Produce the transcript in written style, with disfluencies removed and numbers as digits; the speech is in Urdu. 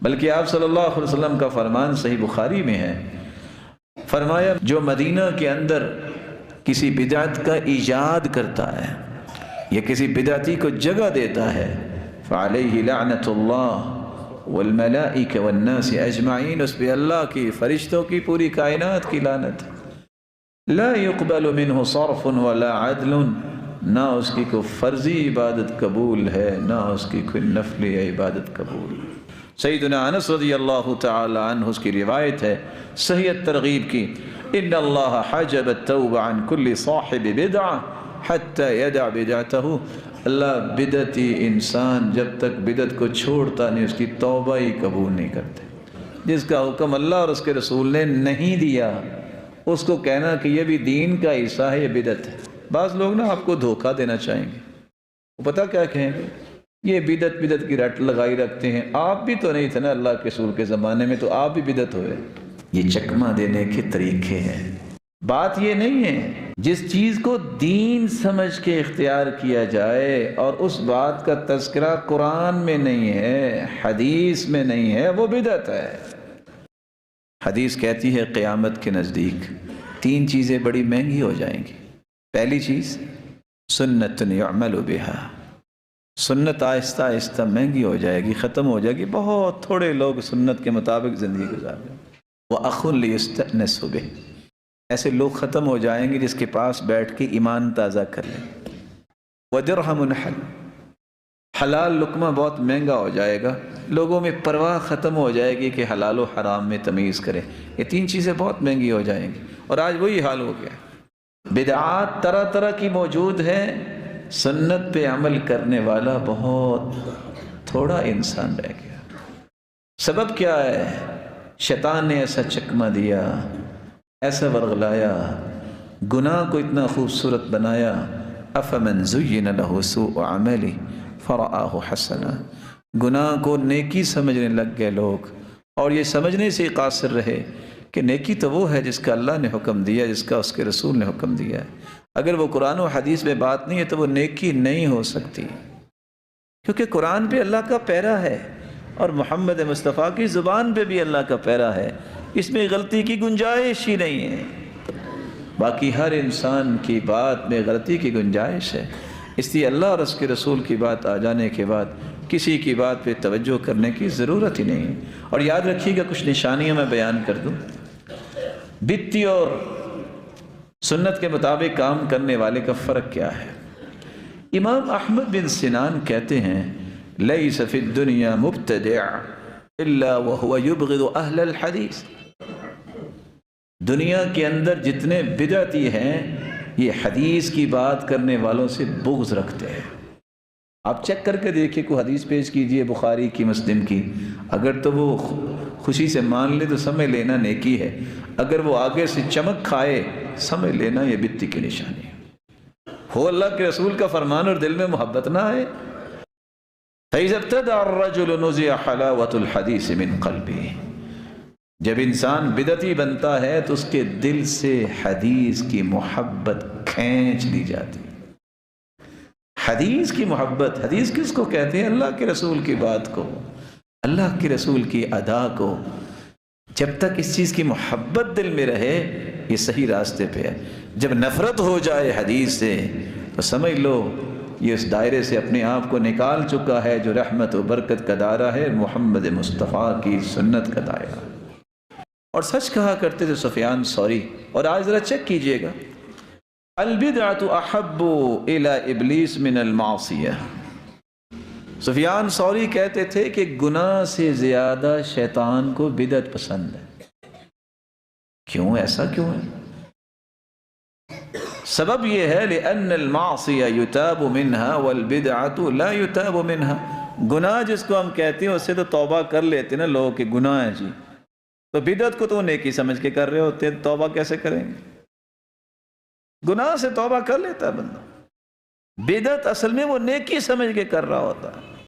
بلکہ آپ صلی اللہ علیہ وسلم کا فرمان صحیح بخاری میں ہے، فرمایا جو مدینہ کے اندر کسی بدعت کا ایجاد کرتا ہے یا کسی بدعتی کو جگہ دیتا ہے فعلیہ لعنت اللہ والملائکہ والناس اجمعین، اس پہ اللہ کی، فرشتوں کی، پوری کائنات کی لعنت۔ لا يقبل منہ صرف ولا عدل، نہ اس کی کوئی فرضی عبادت قبول ہے نہ اس کی کوئی نفلی عبادت قبول۔ سیدنا انس رضی اللہ تعالی عنہ اس کی روایت ہے صحیح ترغیب کی، ان اللہ حجب التوب عن کل صاحب بدعہ حتی یدع بدعتہ، اللہ بدعتی انسان جب تک بدعت کو چھوڑتا نہیں اس کی توبہ ہی قبول نہیں کرتے۔ جس کا حکم اللہ اور اس کے رسول نے نہیں دیا اس کو کہنا کہ یہ بھی دین کا حصہ ہے، یہ بدعت ہے۔ بعض لوگ نا آپ کو دھوکہ دینا چاہیں گے، وہ پتہ کیا کہیں گے، یہ بدعت کی رٹ لگائی رکھتے ہیں، آپ بھی تو نہیں تھے نا اللہ کے رسول کے زمانے میں، تو آپ بھی بدعت ہوئے۔ یہ چکمہ دینے کے طریقے ہیں۔ بات یہ نہیں ہے، جس چیز کو دین سمجھ کے اختیار کیا جائے اور اس بات کا تذکرہ قرآن میں نہیں ہے، حدیث میں نہیں ہے، وہ بدعت ہے۔ حدیث کہتی ہے قیامت کے نزدیک 3 چیزیں بڑی مہنگی ہو جائیں گی۔ پہلی چیز سنت یعمل بہا، سنت آہستہ آہستہ مہنگی ہو جائے گی، ختم ہو جائے گی، بہت تھوڑے لوگ سنت کے مطابق زندگی گزار رہے ہیں۔ وَأَخٌ لِيُسْتَأْنَسُ بِهِ، ایسے لوگ ختم ہو جائیں گے جس کے پاس بیٹھ کے ایمان تازہ کر لیں۔ وَدِرْهَمٌ حَلْ، حلال لقمہ بہت مہنگا ہو جائے گا، لوگوں میں پرواہ ختم ہو جائے گی کہ حلال و حرام میں تمیز کریں۔ یہ 3 چیزیں بہت مہنگی ہو جائیں گی، اور آج وہی حال ہو گیا۔ بدعات طرح طرح کی موجود ہیں، سنت پہ عمل کرنے والا بہت تھوڑا انسان رہ گیا۔ سبب کیا ہے؟ شیطان نے ایسا چکمہ دیا، ایسا ورغلایا، گناہ کو اتنا خوبصورت بنایا۔ افمن زین لہ سوء عملہ فرآہ حسنا، گناہ کو نیکی سمجھنے لگ گئے لوگ، اور یہ سمجھنے سے قاصر رہے کہ نیکی تو وہ ہے جس کا اللہ نے حکم دیا، جس کا اس کے رسول نے حکم دیا ہے۔ اگر وہ قرآن و حدیث میں بات نہیں ہے تو وہ نیکی نہیں ہو سکتی، کیونکہ قرآن پہ اللہ کا پیرا ہے اور محمد مصطفیٰ کی زبان پہ بھی اللہ کا پیرا ہے، اس میں غلطی کی گنجائش ہی نہیں ہے۔ باقی ہر انسان کی بات میں غلطی کی گنجائش ہے، اس لیے اللہ اور اس کے رسول کی بات آ جانے کے بعد کسی کی بات پہ توجہ کرنے کی ضرورت ہی نہیں ہے۔ اور یاد رکھیے گا، کچھ نشانیاں میں بیان کر دوں۔ بدعتی اور سنت کے مطابق کام کرنے والے کا فرق کیا ہے؟ امام احمد بن سنان کہتے ہیں لیس فی الدنیا مبتدع الا وهو یبغض اہل الحدیث، دنیا کے اندر جتنے بدعتی ہیں یہ حدیث کی بات کرنے والوں سے بغض رکھتے ہیں۔ آپ چیک کر کے دیکھیں، کوئی حدیث پیش کیجئے بخاری کی، مسلم کی، اگر تو وہ خوشی سے مان لے تو سمجھ لینا نیکی ہے، اگر وہ آگے سے چمک کھائے سمجھ لینا یہ بدعتی کی نشانی ہے۔ ہو اللہ کے رسول کا فرمان اور دل میں محبت نہ آئے۔ فَإِذَا ابْتَدَعَ الرَّجُلُ نُزِعَ حَلَاوَةُ الْحَدِيثِ مِنْ قَلْبِهِ، جب انسان بدعتی بنتا ہے تو اس کے دل سے حدیث کی محبت کھینچ لی جاتی ہے۔ حدیث کی محبت، حدیث کس کو کہتے ہیں؟ اللہ کے رسول کی بات کو، اللہ کے رسول کی ادا کو۔ جب تک اس چیز کی محبت دل میں رہے یہ صحیح راستے پہ ہے۔ جب نفرت ہو جائے حدیث سے تو سمجھ لو یہ اس دائرے سے اپنے آپ کو نکال چکا ہے جو رحمت و برکت کا دائرہ ہے، محمد مصطفیٰ کی سنت کا دائرہ۔ اور سچ کہا کرتے تھے سفیان ثوری، اور آج ذرا چیک کیجئے گا، البدعۃ احب الی ابلیس من المعصیہ۔ سفیان ثوری کہتے تھے کہ گناہ سے زیادہ شیطان کو بدعت پسند ہے۔ کیوں؟ ایسا کیوں ہے؟ سبب یہ ہے لأن المعصیہ یتاب منہا والبدعۃ لا یتاب منہا، گناہ جس کو ہم کہتے ہیں اس سے تو توبہ کر لیتے نا لوگ کہ گناہ ہے جی، تو بدعت کو تو نیکی سمجھ کے کر رہے ہوتے، توبہ کیسے کریں گے؟ گناہ سے توبہ کر لیتا ہے بندہ، بدعت اصل میں وہ نیکی سمجھ کے کر رہا ہوتا ہے۔